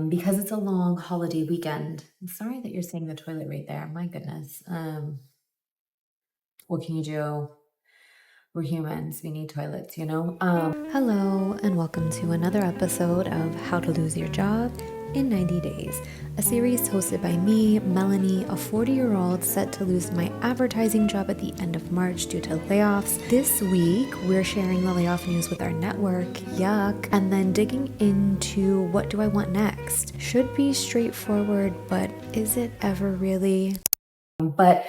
because it's a long holiday weekend. I'm sorry that you're seeing the toilet right there. My goodness. What can you do? We're humans. We need toilets, you know? Hello, and welcome to another episode of How to Lose Your Job in 90 Days, a series hosted by me, Melanie, a 40-year-old set to lose my advertising job at the end of March due to layoffs. This week, we're sharing the layoff news with our network, yuck, and then digging into what do I want next. Should be straightforward, but is it ever really? But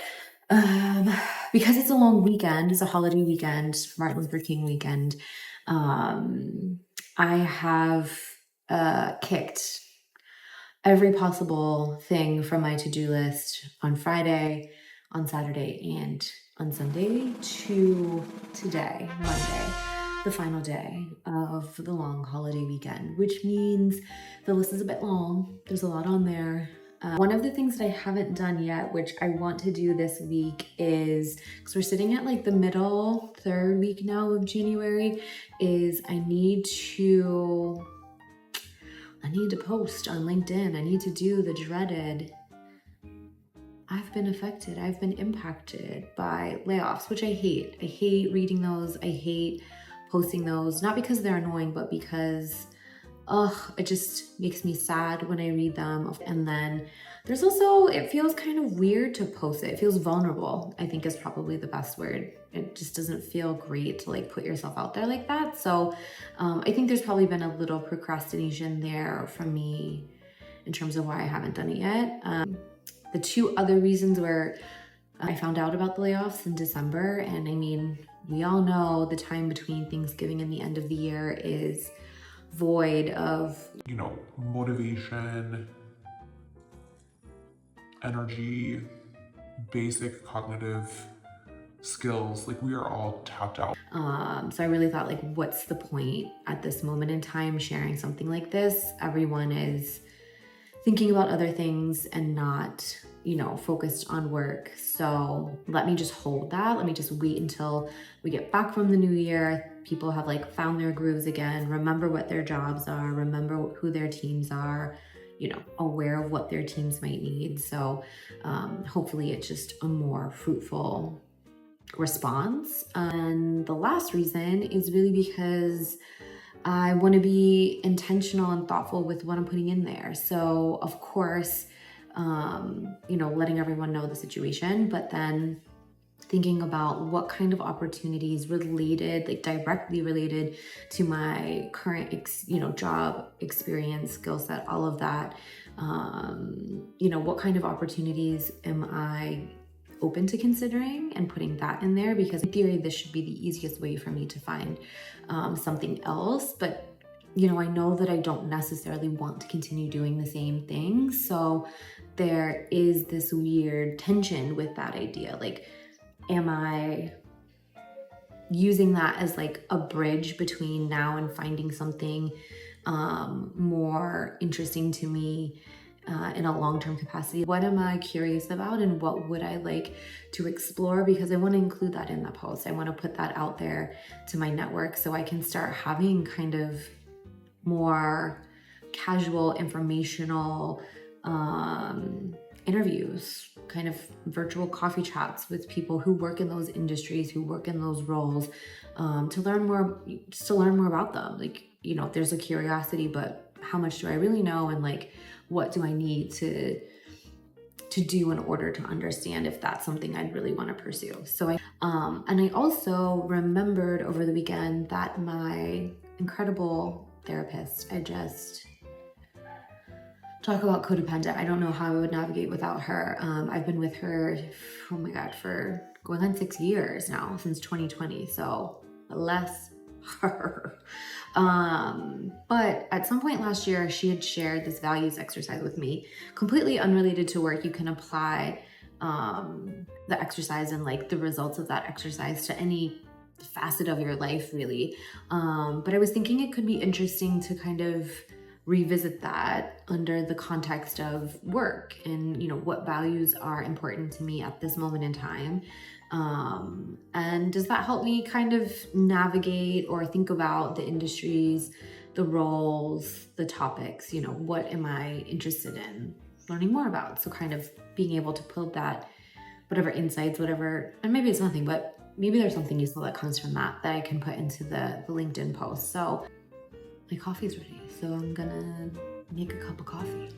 um, because it's a long weekend, it's a holiday weekend, Martin Luther King weekend, I have kicked every possible thing from my to-do list on Friday, on Saturday, and on Sunday to today, Monday, the final day of the long holiday weekend, which means the list is a bit long. There's a lot on there. One of the things that I haven't done yet, which I want to do this week, is because we're sitting at like the middle third week now of January, is I need to post on LinkedIn. I need to do the dreaded I've been affected, I've been impacted by layoffs, which I hate. I hate reading those. I hate posting those, not because they're annoying, but because it just makes me sad when I read them. And then there's also, it feels kind of weird to post it. It feels vulnerable, I think is probably the best word. It just doesn't feel great to like put yourself out there like that. So I think there's probably been a little procrastination there from me in terms of why I haven't done it yet. The two other reasons were I found out about the layoffs in December. And I mean, we all know the time between Thanksgiving and the end of the year is void of motivation, energy, basic cognitive skills. Like, we are all tapped out. So I really thought, like, what's the point at this moment in time sharing something like this? Everyone is thinking about other things and not, focused on work. So let me just hold that. Let me just wait until we get back from the new year. People have like found their grooves again, remember what their jobs are, remember who their teams are, aware of what their teams might need. So hopefully it's just a more fruitful response. And the last reason is really because I want to be intentional and thoughtful with what I'm putting in there. So of course, letting everyone know the situation, but then thinking about what kind of opportunities related, like directly related to my current, job experience, skill set, all of that. What kind of opportunities am I open to considering and putting that in there? Because in theory, this should be the easiest way for me to find something else. But I know that I don't necessarily want to continue doing the same thing. So there is this weird tension with that idea. Like, am I using that as like a bridge between now and finding something more interesting to me in a long-term capacity? What am I curious about and what would I like to explore? Because I want to include that in the post. I want to put that out there to my network so I can start having kind of more casual, informational interviews, kind of virtual coffee chats with people who work in those industries, who work in those roles, to learn more, just to learn more about them. Like, there's a curiosity, but how much do I really know? And like, what do I need to do in order to understand if that's something I'd really want to pursue? So and I also remembered over the weekend that my incredible therapist, I just talk about codependent. I don't know how I would navigate without her. I've been with her, oh my God, for going on 6 years now, since 2020. So bless her. But at some point last year, she had shared this values exercise with me, completely unrelated to work. You can apply the exercise and like the results of that exercise to any facet of your life, really. But I was thinking it could be interesting to kind of revisit that under the context of work and what values are important to me at this moment in time, and does that help me kind of navigate or think about the industries the roles, the topics, you know, what am I interested in learning more about? So kind of being able to pull that, whatever insights, whatever, and maybe it's nothing, but maybe there's something useful that comes from that I can put into the LinkedIn post. So my coffee's ready, so I'm gonna make a cup of coffee.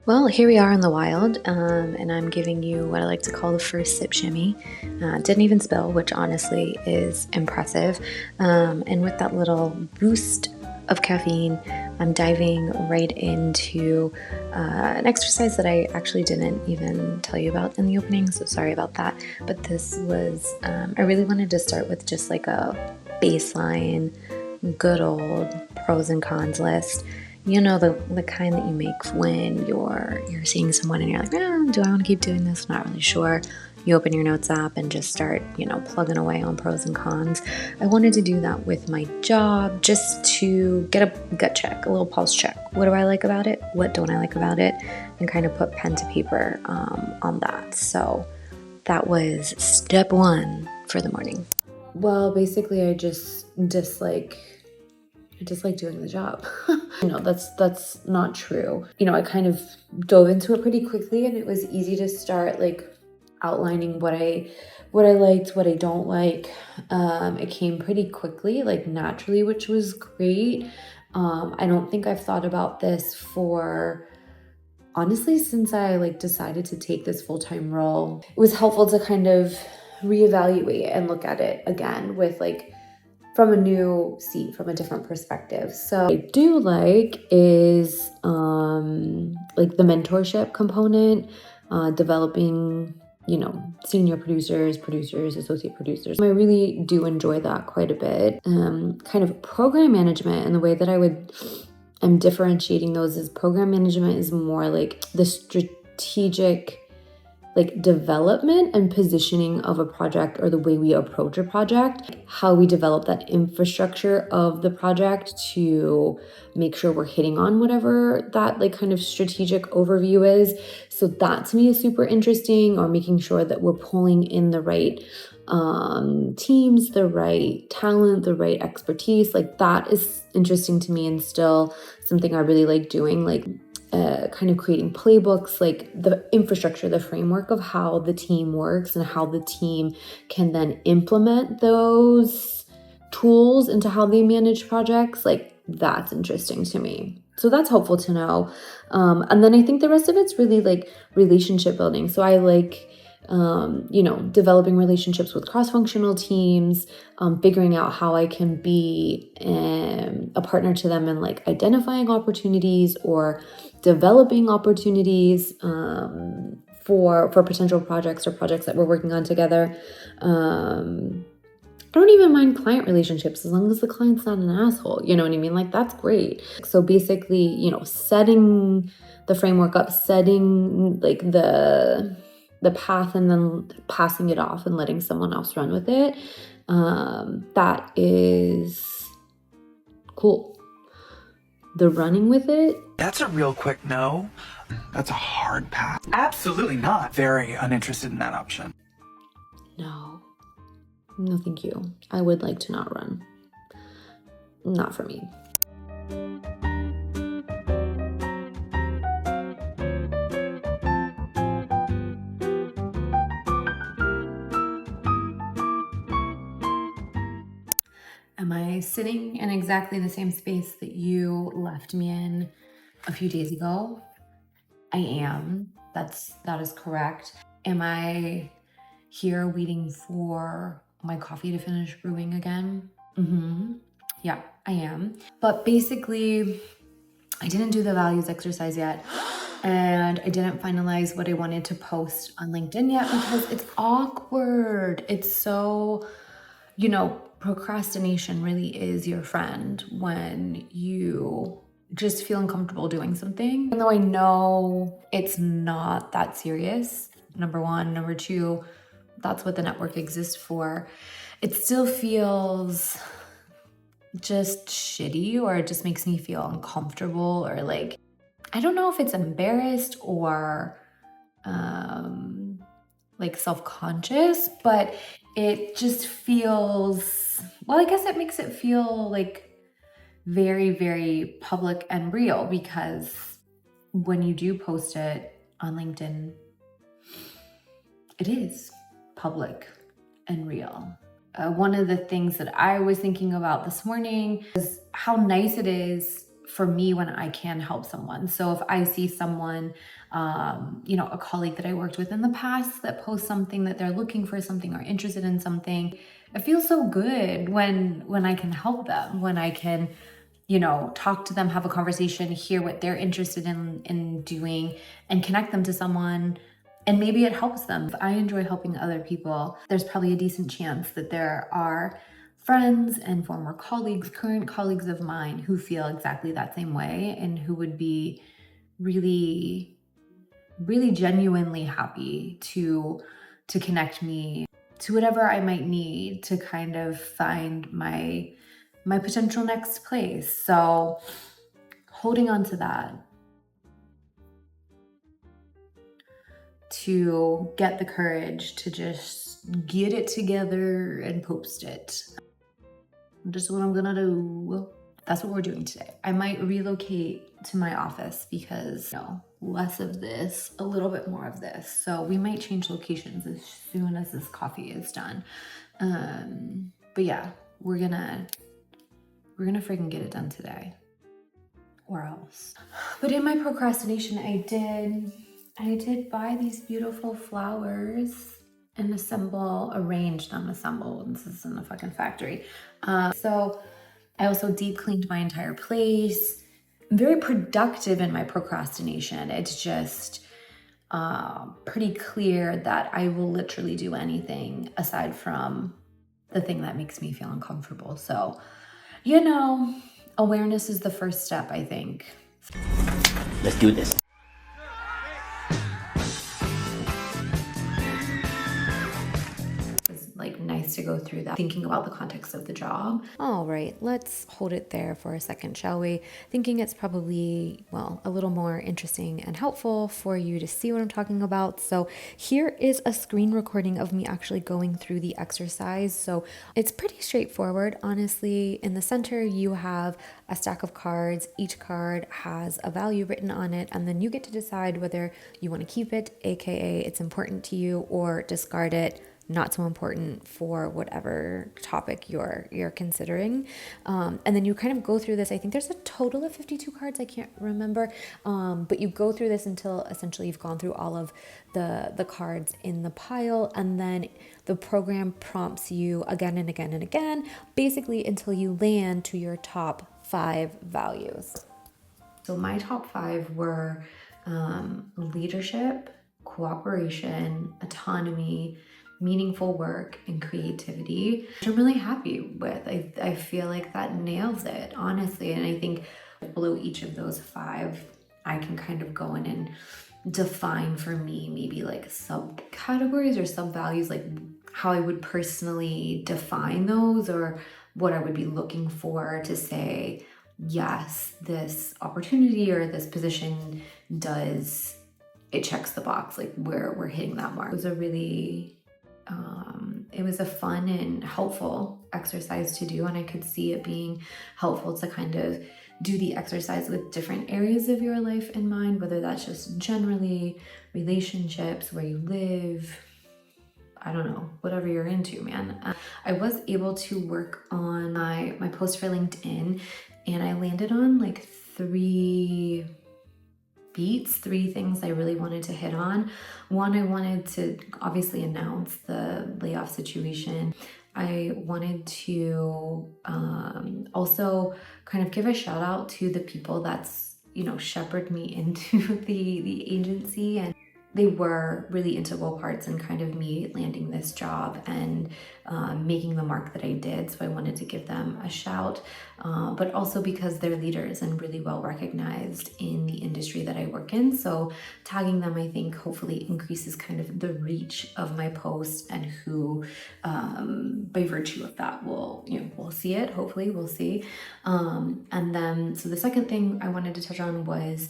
Well, here we are in the wild, and I'm giving you what I like to call the first sip shimmy. Didn't even spill, which honestly is impressive. And with that little boost of caffeine, I'm diving right into an exercise that I actually didn't even tell you about in the opening, so sorry about that. But this was, I really wanted to start with just like a baseline, good old pros and cons list. You know, the kind that you make when you're seeing someone and you're like, do I want to keep doing this? I'm not really sure. You open your notes app and just start, plugging away on pros and cons. I wanted to do that with my job just to get a gut check, a little pulse check. What do I like about it? What don't I like about it? And kind of put pen to paper on that. So that was step one for the morning. Well, basically I just dislike doing the job. No, that's not true. I kind of dove into it pretty quickly, and it was easy to start like outlining what I liked, what I don't like. It came pretty quickly, like naturally, which was great. I don't think I've thought about this for honestly since I decided to take this full-time role. It was helpful to kind of reevaluate and look at it again with from a new seat, from a different perspective. So what I do like is the mentorship component, developing, senior producers, associate producers. I really do enjoy that quite a bit. Kind of program management, and the way that I'm differentiating those is program management is more like the strategic development and positioning of a project, or the way we approach a project, how we develop that infrastructure of the project to make sure we're hitting on whatever that kind of strategic overview is. So that to me is super interesting, or making sure that we're pulling in the right teams, the right talent, the right expertise. That is interesting to me, and still something I really like doing, kind of creating playbooks, the infrastructure, the framework of how the team works and how the team can then implement those tools into how they manage projects. That's interesting to me. So that's helpful to know. And then I think the rest of it's really relationship building. So I developing relationships with cross-functional teams, figuring out how I can be a partner to them in identifying opportunities or developing opportunities for potential projects or projects that we're working on together. I don't even mind client relationships as long as the client's not an asshole. You know what I mean? That's great. So basically, setting the framework up, setting the path, and then passing it off and letting someone else run with it. That is cool. The running with it, that's a real quick no. That's a hard pass. Absolutely not. Very uninterested in that option. no, thank you. I would like to not run. Not for me. Am I sitting in exactly the same space that you left me in a few days ago? I am. That is correct. Am I here waiting for my coffee to finish brewing again? Yeah, I am. But basically, I didn't do the values exercise yet, and I didn't finalize what I wanted to post on LinkedIn yet because it's awkward. It's so, procrastination really is your friend when you just feel uncomfortable doing something. Even though I know it's not that serious, number one. Number two, that's what the network exists for. It still feels just shitty, or it just makes me feel uncomfortable, or I don't know if it's embarrassed or self-conscious, but it just feels, well, I guess it makes it feel very, very public and real, because when you do post it on LinkedIn, it is public and real. One of the things that I was thinking about this morning is how nice it is for me when I can help someone. So if I see someone, a colleague that I worked with in the past that posts something that they're looking for something or interested in something, it feels so good when I can help them, when I can, talk to them, have a conversation, hear what they're interested in doing, and connect them to someone. And maybe it helps them. If I enjoy helping other people, there's probably a decent chance that there are friends and former colleagues, current colleagues of mine who feel exactly that same way and who would be really, really genuinely happy to connect me to whatever I might need to kind of find my potential next place. So holding on to that, to get the courage to just get it together and post it. Just what I'm gonna do. That's what we're doing today. I might relocate to my office because, less of this, a little bit more of this. So we might change locations as soon as this coffee is done. But yeah, we're gonna freaking get it done today, or else. But in my procrastination, I did buy these beautiful flowers and arrange them. This is in a fucking factory. So I also deep cleaned my entire place. I'm very productive in my procrastination. It's just pretty clear that I will literally do anything aside from the thing that makes me feel uncomfortable. So, awareness is the first step, I think. Let's do this. Nice to go through that, thinking about the context of the job. All right, let's hold it there for a second, shall we? Thinking it's probably, a little more interesting and helpful for you to see what I'm talking about. So here is a screen recording of me actually going through the exercise. So it's pretty straightforward, honestly. In the center, you have a stack of cards. Each card has a value written on it, and then you get to decide whether you want to keep it, aka it's important to you, or discard it, not so important for whatever topic you're considering. And then you kind of go through this. I think there's a total of 52 cards. I can't remember. But you go through this until essentially you've gone through all of the cards in the pile. And then the program prompts you again and again and again, basically until you land to your top 5 values. So my top 5 were leadership, cooperation, autonomy, meaningful work, and creativity, which I'm really happy with. I feel like that nails it, honestly. And I think below each of those 5, I can kind of go in and define for me maybe like subcategories or sub-values, like how I would personally define those, or what I would be looking for to say, yes, this opportunity or this position it checks the box, like we're hitting that mark. It was it was a fun and helpful exercise to do, and I could see it being helpful to kind of do the exercise with different areas of your life in mind, whether that's just generally relationships, where you live, I don't know, whatever you're into, man. I was able to work on my post for LinkedIn, and I landed on like 3 things I really wanted to hit on. One, I wanted to obviously announce the layoff situation. I wanted to also kind of give a shout out to the people that's, shepherded me into the agency, and they were really integral parts in kind of me landing this job and making the mark that I did. So I wanted to give them a shout, but also because they're leaders and really well recognized in the industry that I work in. So tagging them, I think, hopefully increases kind of the reach of my post, and who, by virtue of that, will see it. Hopefully, we'll see. And then, so the second thing I wanted to touch on was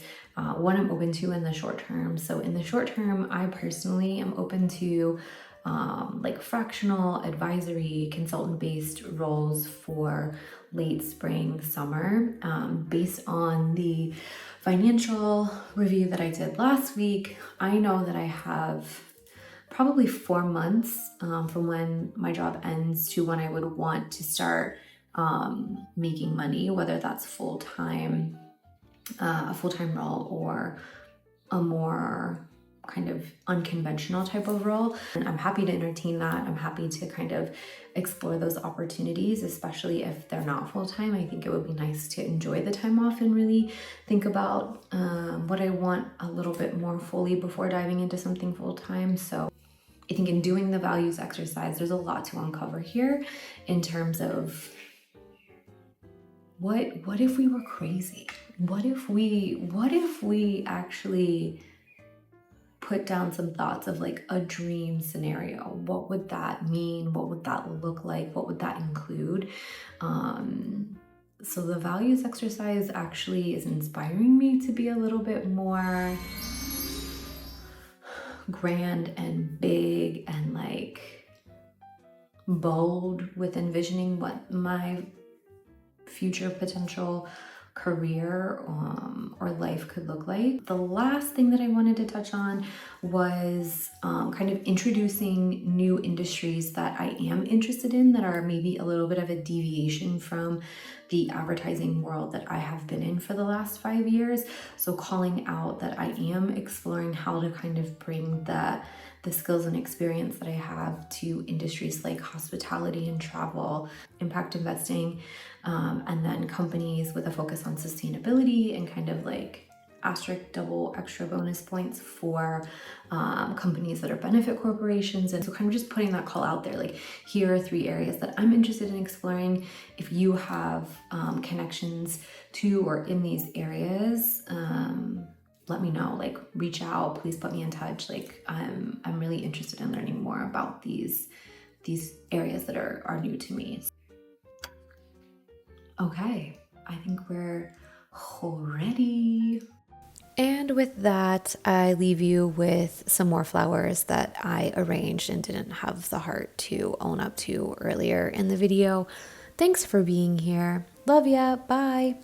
what I'm open to in the short term. So in the short term, I personally am open to like fractional, advisory, consultant-based roles for late spring, summer. Based on the financial review that I did last week, I know that I have probably 4 months from when my job ends to when I would want to start making money, whether that's full-time, a full-time role or a more kind of unconventional type of role. And I'm happy to entertain that. I'm happy to kind of explore those opportunities, especially if they're not full-time. I think it would be nice to enjoy the time off and really think about what I want a little bit more fully before diving into something full-time. So I think in doing the values exercise, there's a lot to uncover here in terms of what if we were crazy? What if we actually put down some thoughts of like a dream scenario? What would that mean? What would that look like? What would that include? So the values exercise actually is inspiring me to be a little bit more grand and big and like bold with envisioning what my future potential career or life could look like. The last thing that I wanted to touch on was kind of introducing new industries that I am interested in that are maybe a little bit of a deviation from the advertising world that I have been in for the last 5 years. So calling out that I am exploring how to kind of bring the skills and experience that I have to industries like hospitality and travel, impact investing, and then companies with a focus on sustainability and kind of like asterisk double extra bonus points for companies that are benefit corporations. And so kind of just putting that call out there, like here are 3 areas that I'm interested in exploring. If you have connections to or in these areas, let me know, like reach out, please put me in touch. Like I'm really interested in learning more about these areas that are new to me. Okay, I think we're ready. And with that, I leave you with some more flowers that I arranged and didn't have the heart to own up to earlier in the video. Thanks for being here. Love ya. Bye.